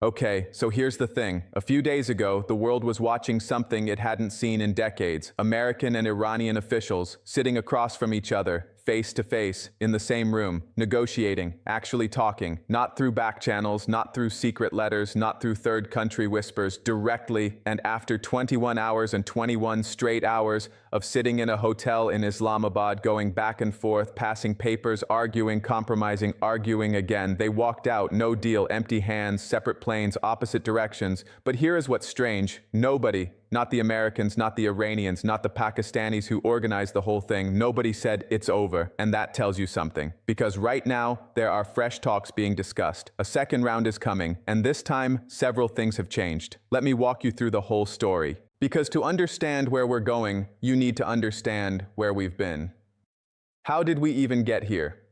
Okay, so here's the thing. A few days ago, the world was watching something it hadn't seen in decades. American and Iranian officials sitting across from each other, face to face, in the same room, negotiating, actually talking, not through back channels, not through secret letters, not through third country whispers, directly, and after 21 hours and 21 straight hours of sitting in a hotel in Islamabad, going back and forth, passing papers, arguing, compromising, arguing again, they walked out, no deal, empty hands, separate planes, opposite directions. But here is what's strange. Nobody, not the Americans, not the Iranians, not the Pakistanis who organized the whole thing, nobody said it's over, and that tells you something. Because right now, there are fresh talks being discussed. A second round is coming, and this time, several things have changed. Let me walk you through the whole story. Because to understand where we're going, you need to understand where we've been. How did we even get here?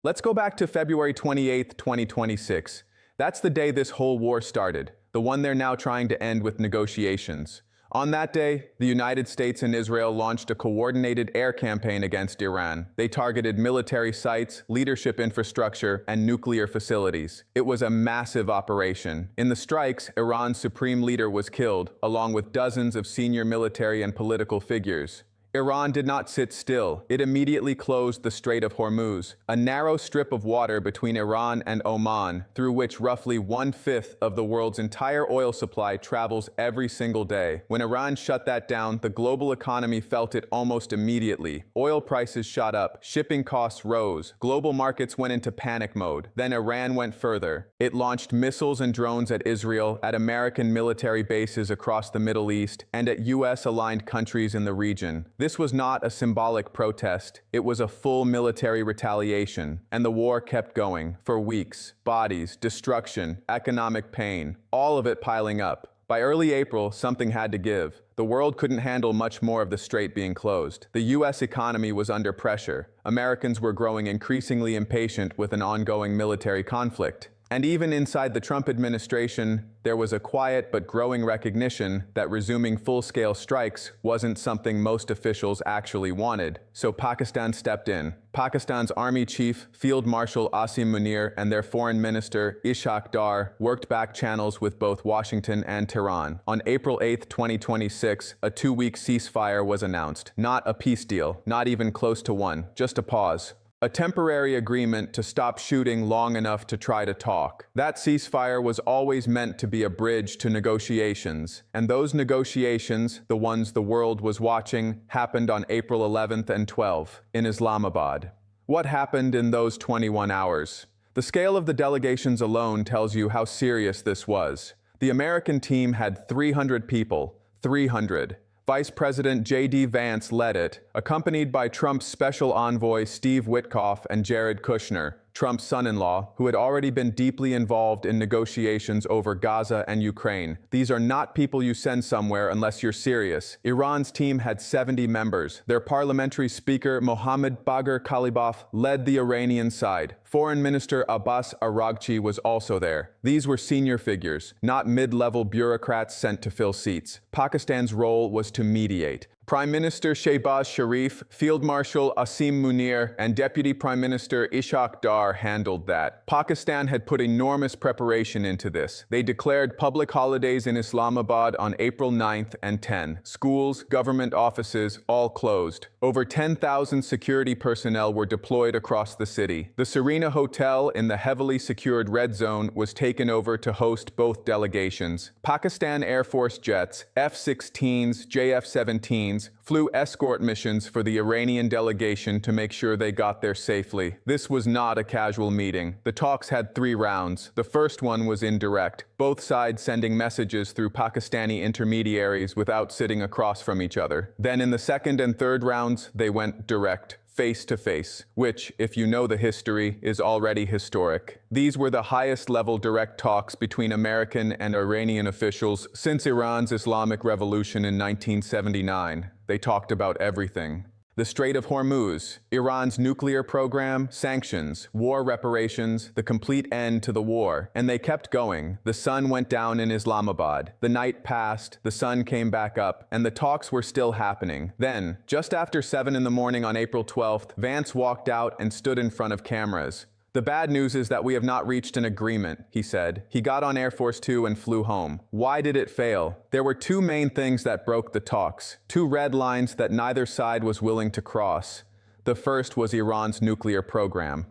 Let's go back to February 28, 2026. That's the day this whole war started, the one they're now trying to end with negotiations. On that day, the United States and Israel launched a coordinated air campaign against Iran. They targeted military sites, leadership infrastructure, and nuclear facilities. It was a massive operation. In the strikes, Iran's supreme leader was killed, along with dozens of senior military and political figures. Iran did not sit still. It immediately closed the Strait of Hormuz, a narrow strip of water between Iran and Oman, through which roughly 1/5 of the world's entire oil supply travels every single day. When Iran shut that down, the global economy felt it almost immediately. Oil prices shot up, shipping costs rose, global markets went into panic mode. Then Iran went further. It launched missiles and drones at Israel, at American military bases across the Middle East, and at US-aligned countries in the region. This was not a symbolic protest, it was a full military retaliation, and the war kept going for weeks. Bodies, destruction, economic pain, all of it piling up. By early April, something had to give. The world couldn't handle much more of the strait being closed. The US economy was under pressure. Americans were growing increasingly impatient with an ongoing military conflict. And even inside the Trump administration, there was a quiet but growing recognition that resuming full-scale strikes wasn't something most officials actually wanted. So Pakistan stepped in. Pakistan's army chief, Field Marshal Asim Munir, and their foreign minister, Ishaq Dar, worked back channels with both Washington and Tehran. On April 8, 2026, a 2-week ceasefire was announced. Not a peace deal, not even close to one, just a pause. A temporary agreement to stop shooting long enough to try to talk. That ceasefire was always meant to be a bridge to negotiations. And those negotiations, the ones the world was watching, happened on April 11th and 12th in Islamabad. What happened in those 21 hours? The scale of the delegations alone tells you how serious this was. The American team had 300 people. 300. Vice President JD Vance led it, accompanied by Trump's special envoy Steve Witkoff and Jared Kushner, Trump's son-in-law, who had already been deeply involved in negotiations over Gaza and Ukraine. These are not people you send somewhere unless you're serious. Iran's team had 70 members. Their parliamentary speaker, Mohammad Bagher Qalibaf, led the Iranian side. Foreign Minister Abbas Araghchi was also there. These were senior figures, not mid-level bureaucrats sent to fill seats. Pakistan's role was to mediate. Prime Minister Shehbaz Sharif, Field Marshal Asim Munir, and Deputy Prime Minister Ishaq Dar handled that. Pakistan had put enormous preparation into this. They declared public holidays in Islamabad on April 9th and 10. Schools, government offices, all closed. Over 10,000 security personnel were deployed across the city. The Serena Hotel in the heavily secured red zone was taken over to host both delegations. Pakistan Air Force jets, F-16s, JF-17s, flew escort missions for the Iranian delegation to make sure they got there safely. This was not a casual meeting. The talks had 3 rounds. The first one was indirect, both sides sending messages through Pakistani intermediaries without sitting across from each other. Then in the second and third rounds, they went direct, face-to-face, which, if you know the history, is already historic. These were the highest-level direct talks between American and Iranian officials since Iran's Islamic Revolution in 1979. They talked about everything. The Strait of Hormuz, Iran's nuclear program, sanctions, war reparations, the complete end to the war. And they kept going. The sun went down in Islamabad. The night passed, the sun came back up, and the talks were still happening. Then, just after 7 in the morning on April 12th, Vance walked out and stood in front of cameras. "The bad news is that we have not reached an agreement," he said. He got on Air Force Two and flew home. Why did it fail? There were two main things that broke the talks, two red lines that neither side was willing to cross. The first was Iran's nuclear program.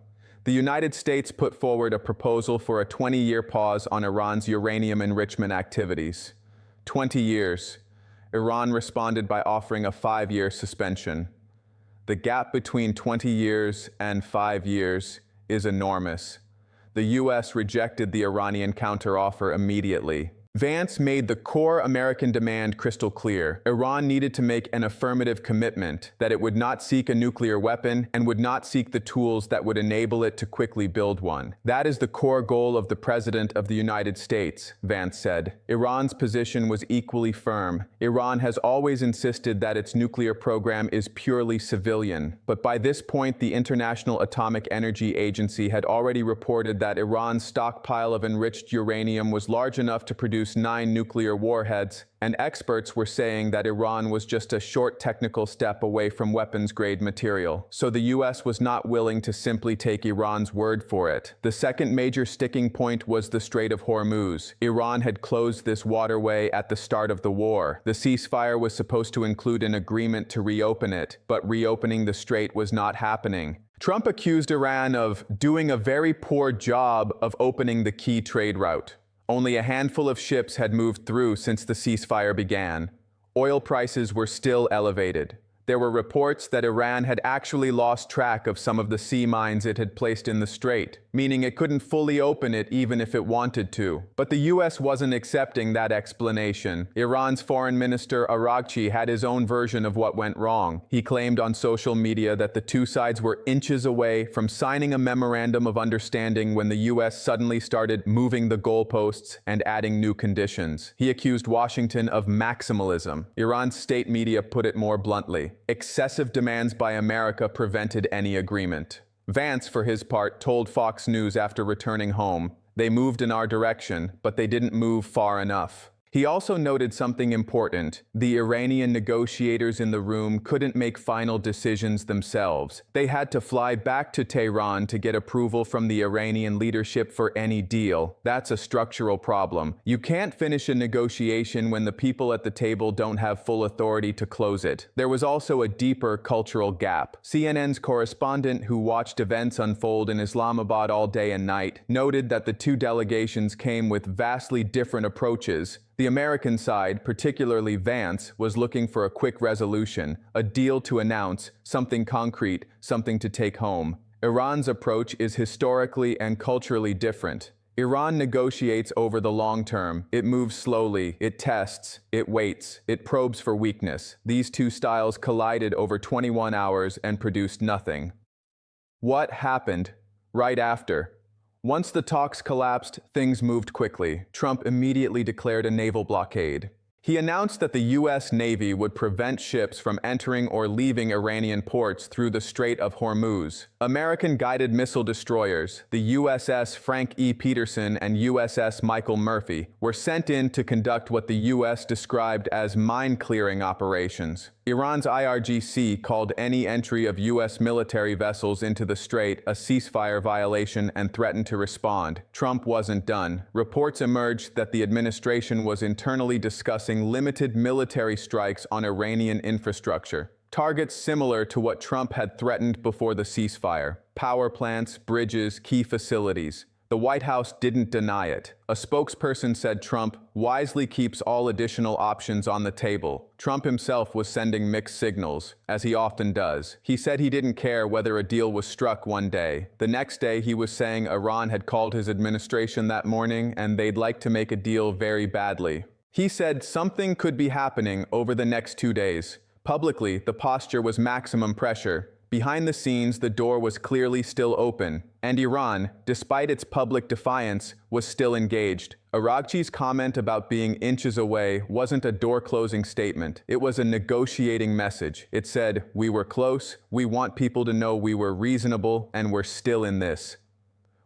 The United States put forward a proposal for a 20-year pause on Iran's uranium enrichment activities. 20 years. Iran responded by offering a 5-year suspension. The gap between 20 years and 5 years is enormous. The U.S. rejected the Iranian counteroffer immediately. Vance made the core American demand crystal clear. Iran needed to make an affirmative commitment that it would not seek a nuclear weapon and would not seek the tools that would enable it to quickly build one. "That is the core goal of the President of the United States," Vance said. Iran's position was equally firm. Iran has always insisted that its nuclear program is purely civilian, but by this point the International Atomic Energy Agency had already reported that Iran's stockpile of enriched uranium was large enough to produce 9 nuclear warheads, and experts were saying that Iran was just a short technical step away from weapons-grade material. So the US was not willing to simply take Iran's word for it. The second major sticking point was the Strait of Hormuz. Iran had closed this waterway at the start of the war. The ceasefire was supposed to include an agreement to reopen it, but reopening the strait was not happening. Trump accused Iran of doing a very poor job of opening the key trade route. Only a handful of ships had moved through since the ceasefire began. Oil prices were still elevated. There were reports that Iran had actually lost track of some of the sea mines it had placed in the strait, meaning it couldn't fully open it even if it wanted to. But the US wasn't accepting that explanation. Iran's foreign minister Araghchi had his own version of what went wrong. He claimed on social media that the two sides were inches away from signing a memorandum of understanding when the US suddenly started moving the goalposts and adding new conditions. He accused Washington of maximalism. Iran's state media put it more bluntly. Excessive demands by America prevented any agreement. Vance, for his part, told Fox News after returning home, "They moved in our direction, but they didn't move far enough." He also noted something important. The Iranian negotiators in the room couldn't make final decisions themselves. They had to fly back to Tehran to get approval from the Iranian leadership for any deal. That's a structural problem. You can't finish a negotiation when the people at the table don't have full authority to close it. There was also a deeper cultural gap. CNN's correspondent, who watched events unfold in Islamabad all day and night, noted that the two delegations came with vastly different approaches. The American side, particularly Vance, was looking for a quick resolution, a deal to announce, something concrete, something to take home. Iran's approach is historically and culturally different. Iran negotiates over the long term. It moves slowly, it tests, it waits, it probes for weakness. These two styles collided over 21 hours and produced nothing. What happened right after? Once the talks collapsed, things moved quickly. Trump immediately declared a naval blockade. He announced that the U.S. Navy would prevent ships from entering or leaving Iranian ports through the Strait of Hormuz. American guided missile destroyers, the USS Frank E. Peterson and USS Michael Murphy, were sent in to conduct what the U.S. described as mine-clearing operations. Iran's IRGC called any entry of U.S. military vessels into the strait a ceasefire violation and threatened to respond. Trump wasn't done. Reports emerged that the administration was internally discussing limited military strikes on Iranian infrastructure, targets similar to what Trump had threatened before the ceasefire: power plants, bridges, key facilities. The White House didn't deny it. A spokesperson said Trump wisely keeps all additional options on the table. Trump himself was sending mixed signals, as he often does. He said he didn't care whether a deal was struck one day. The next day, he was saying Iran had called his administration that morning and they'd like to make a deal very badly. He said something could be happening over the next 2 days. Publicly, the posture was maximum pressure. Behind the scenes, the door was clearly still open, and Iran, despite its public defiance, was still engaged. Araghchi's comment about being inches away wasn't a door-closing statement. It was a negotiating message. It said, "We were close, we want people to know we were reasonable, and we're still in this."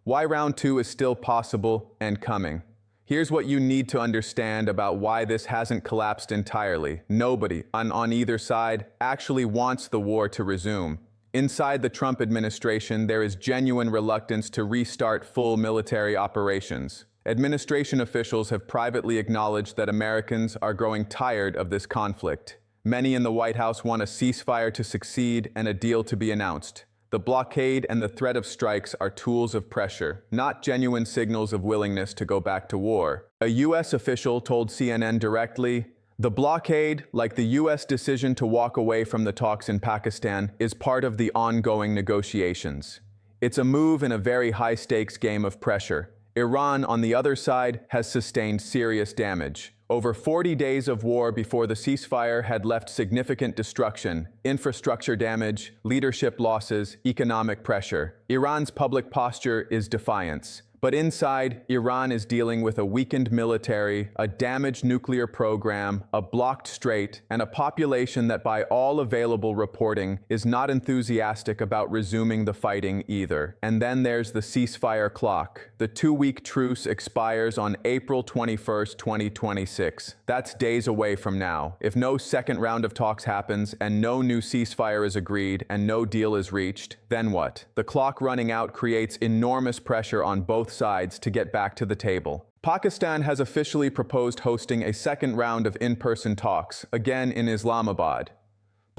Why round 2 is still possible and coming. Here's what you need to understand about why this hasn't collapsed entirely. Nobody, on either side, actually wants the war to resume. Inside the Trump administration, there is genuine reluctance to restart full military operations. Administration officials have privately acknowledged that Americans are growing tired of this conflict. Many in the White House want a ceasefire to succeed and a deal to be announced. The blockade and the threat of strikes are tools of pressure, not genuine signals of willingness to go back to war. A U.S. official told CNN directly, "The blockade, like the U.S. decision to walk away from the talks in Pakistan, is part of the ongoing negotiations. It's a move in a very high-stakes game of pressure. Iran, on the other side, has sustained serious damage. Over 40 days of war before the ceasefire had left significant destruction, infrastructure damage, leadership losses, economic pressure. Iran's public posture is defiance. But inside, Iran is dealing with a weakened military, a damaged nuclear program, a blocked strait, and a population that by all available reporting is not enthusiastic about resuming the fighting either. And then there's the ceasefire clock. The 2-week truce expires on April 21st, 2026. That's days away from now. If no second round of talks happens and no new ceasefire is agreed and no deal is reached, then what? The clock running out creates enormous pressure on both sides to get back to the table. Pakistan has officially proposed hosting a second round of in-person talks, again in Islamabad.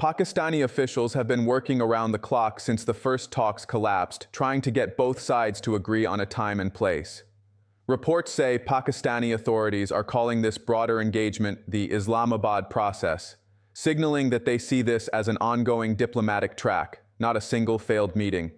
Pakistani officials have been working around the clock since the first talks collapsed, trying to get both sides to agree on a time and place. Reports say Pakistani authorities are calling this broader engagement the Islamabad process, signaling that they see this as an ongoing diplomatic track, not a single failed meeting.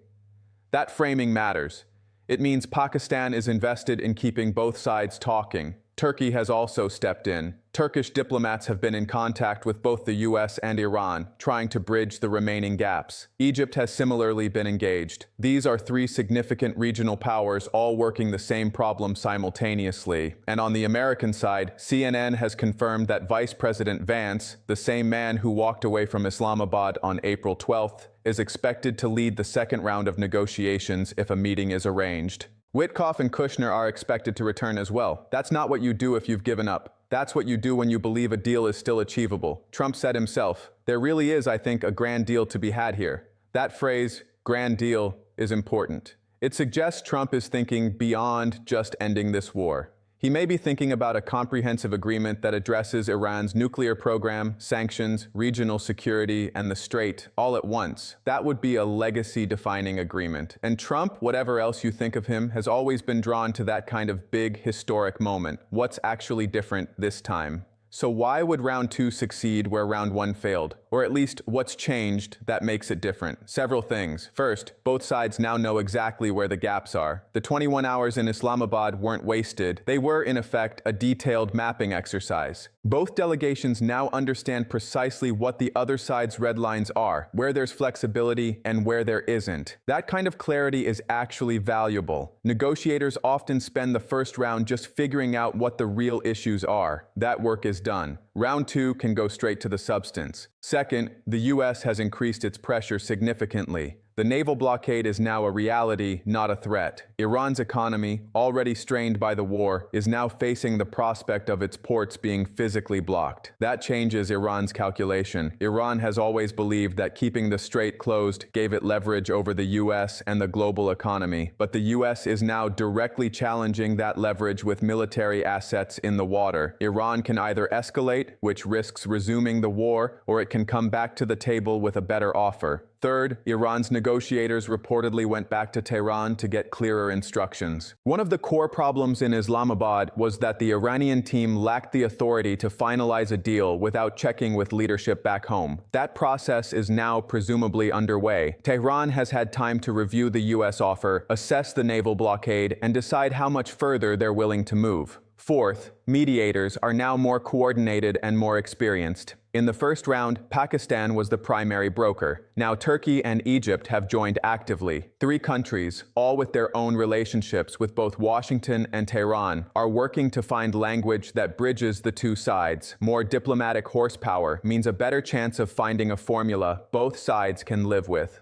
That framing matters. It means Pakistan is invested in keeping both sides talking. Turkey has also stepped in. Turkish diplomats have been in contact with both the US and Iran, trying to bridge the remaining gaps. Egypt has similarly been engaged. These are 3 significant regional powers all working the same problem simultaneously. And on the American side, CNN has confirmed that Vice President Vance, the same man who walked away from Islamabad on April 12th, is expected to lead the second round of negotiations if a meeting is arranged. Witkoff and Kushner are expected to return as well. That's not what you do if you've given up. That's what you do when you believe a deal is still achievable. Trump said himself, "There really is, I think, a grand deal to be had here." That phrase, grand deal, is important. It suggests Trump is thinking beyond just ending this war. He may be thinking about a comprehensive agreement that addresses Iran's nuclear program, sanctions, regional security, and the Strait all at once. That would be a legacy-defining agreement. And Trump, whatever else you think of him, has always been drawn to that kind of big, historic moment. What's actually different this time? So why would round 2 succeed where round 1 failed? Or at least, what's changed that makes it different? Several things. First, both sides now know exactly where the gaps are. The 21 hours in Islamabad weren't wasted. They were, in effect, a detailed mapping exercise. Both delegations now understand precisely what the other side's red lines are, where there's flexibility and where there isn't. That kind of clarity is actually valuable. Negotiators often spend the first round just figuring out what the real issues are. That work is done. Round 2 can go straight to the substance. Second, the U.S. has increased its pressure significantly. The naval blockade is now a reality, not a threat. Iran's economy, already strained by the war, is now facing the prospect of its ports being physically blocked. That changes Iran's calculation. Iran has always believed that keeping the strait closed gave it leverage over the U.S. and the global economy, but the U.S. is now directly challenging that leverage with military assets in the water. Iran can either escalate, which risks resuming the war, or it can come back to the table with a better offer. Third, Iran's negotiators reportedly went back to Tehran to get clearer instructions. One of the core problems in Islamabad was that the Iranian team lacked the authority to finalize a deal without checking with leadership back home. That process is now presumably underway. Tehran has had time to review the U.S. offer, assess the naval blockade, and decide how much further they're willing to move. Fourth, mediators are now more coordinated and more experienced. In the first round, Pakistan was the primary broker. Now Turkey and Egypt have joined actively. 3 countries, all with their own relationships with both Washington and Tehran, are working to find language that bridges the 2 sides. More diplomatic horsepower means a better chance of finding a formula both sides can live with.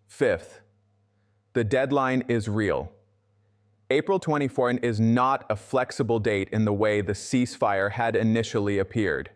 Fifth, the deadline is real. April 24 is not a flexible date in the way the ceasefire had initially appeared.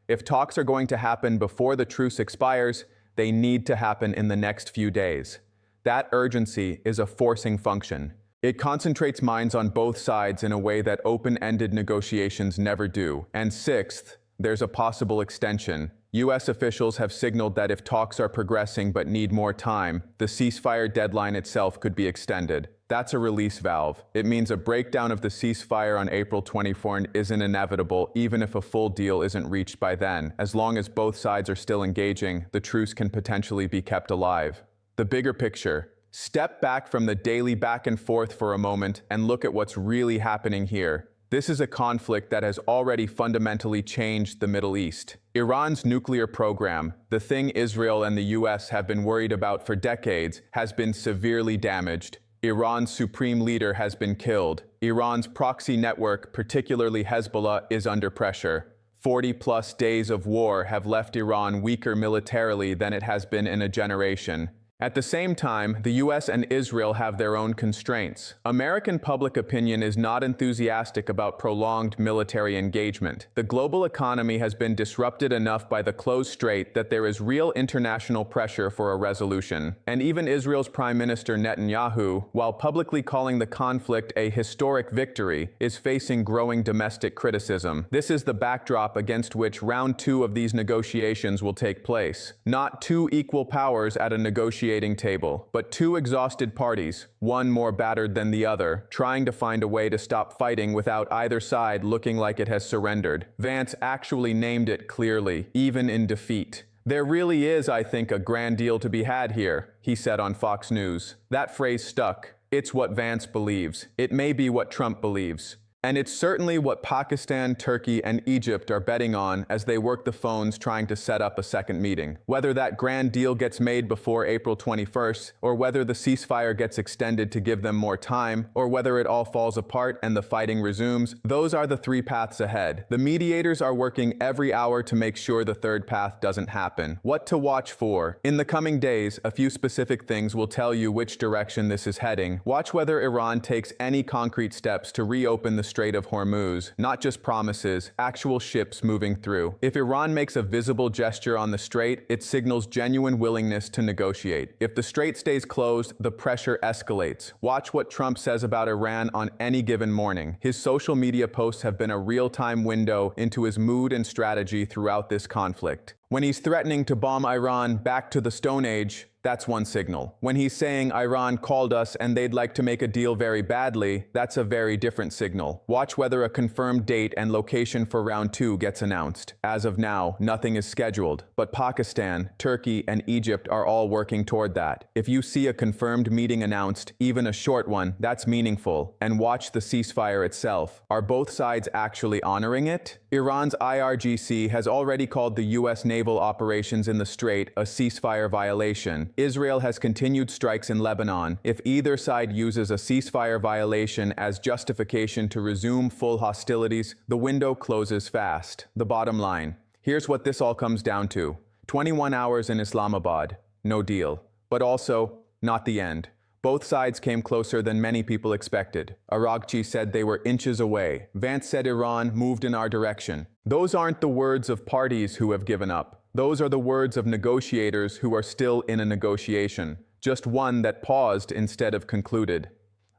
If talks are going to happen before the truce expires, They need to happen in the next few days. That urgency is a forcing function. It concentrates minds on both sides in a way that open-ended negotiations never do. And sixth, there's a possible extension. U.S. officials have signaled that if talks are progressing but need more time, the ceasefire deadline itself could be extended. That's a release valve. It means a breakdown of the ceasefire on April 24 isn't inevitable, even if a full deal isn't reached by then. As long as both sides are still engaging, the truce can potentially be kept alive. The bigger picture. Step back from the daily back and forth for a moment and look at what's really happening here. This is a conflict that has already fundamentally changed the Middle East. Iran's nuclear program, the thing Israel and the US have been worried about for decades, has been severely damaged. Iran's supreme leader has been killed. Iran's proxy network, particularly Hezbollah, is under pressure. 40-plus days of war have left Iran weaker militarily than it has been in a generation. At the same time, the US and Israel have their own constraints. American public opinion is not enthusiastic about prolonged military engagement. The global economy has been disrupted enough by the closed strait that there is real international pressure for a resolution. And even Israel's Prime Minister Netanyahu, while publicly calling the conflict a historic victory, is facing growing domestic criticism. This is the backdrop against which round 2 of these negotiations will take place. Not two equal powers at a negotiation table, but two exhausted parties, one more battered than the other, trying to find a way to stop fighting without either side looking like it has surrendered. Vance actually named it clearly, even in defeat. There really is, I think, a grand deal to be had here, he said on Fox News. That phrase stuck. It's what Vance believes. It may be what Trump believes. And it's certainly what Pakistan, Turkey, and Egypt are betting on as they work the phones trying to set up a second meeting. Whether that grand deal gets made before April 21st, or whether the ceasefire gets extended to give them more time, or whether it all falls apart and the fighting resumes, those are the 3 paths ahead. The mediators are working every hour to make sure the third path doesn't happen. What to watch for? In the coming days, a few specific things will tell you which direction this is heading. Watch whether Iran takes any concrete steps to reopen the Strait of Hormuz, not just promises, actual ships moving through. If Iran makes a visible gesture on the strait, it signals genuine willingness to negotiate. If the strait stays closed, the pressure escalates. Watch what Trump says about Iran on any given morning. His social media posts have been a real-time window into his mood and strategy throughout this conflict. When he's threatening to bomb Iran back to the Stone Age, that's one signal. When he's saying Iran called us and they'd like to make a deal very badly, that's a very different signal. Watch whether a confirmed date and location for round 2 gets announced. As of now, nothing is scheduled, but Pakistan, Turkey, and Egypt are all working toward that. If you see a confirmed meeting announced, even a short one, that's meaningful. And watch the ceasefire itself. Are both sides actually honoring it? Iran's IRGC has already called the U.S. naval operations in the strait a ceasefire violation. Israel has continued strikes in Lebanon. If either side uses a ceasefire violation as justification to resume full hostilities, the window closes fast. The bottom line. Here's what this all comes down to. 21 hours in Islamabad. No deal. But also, not the end. Both sides came closer than many people expected. Araghchi said they were inches away. Vance said Iran moved in our direction. Those aren't the words of parties who have given up. Those are the words of negotiators who are still in a negotiation, just one that paused instead of concluded.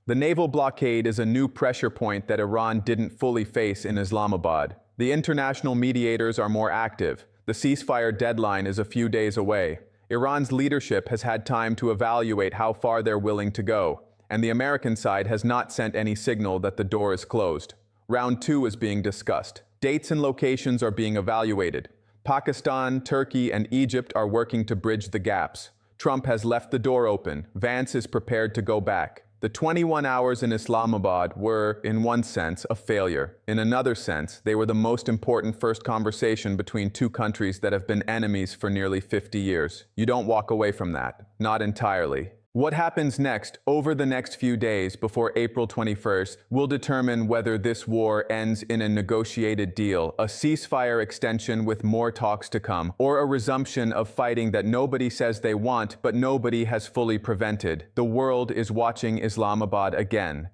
The naval blockade is a new pressure point that Iran didn't fully face in Islamabad. The international mediators are more active. The ceasefire deadline is a few days away. Iran's leadership has had time to evaluate how far they're willing to go, and the American side has not sent any signal that the door is closed. Round 2 is being discussed. Dates and locations are being evaluated. Pakistan, Turkey, and Egypt are working to bridge the gaps. Trump has left the door open. Vance is prepared to go back. The 21 hours in Islamabad were, in one sense, a failure. In another sense, they were the most important first conversation between two countries that have been enemies for nearly 50 years. You don't walk away from that. Not entirely. What happens next, over the next few days before April 21st, will determine whether this war ends in a negotiated deal, a ceasefire extension with more talks to come, or a resumption of fighting that nobody says they want, but nobody has fully prevented. The world is watching Islamabad again.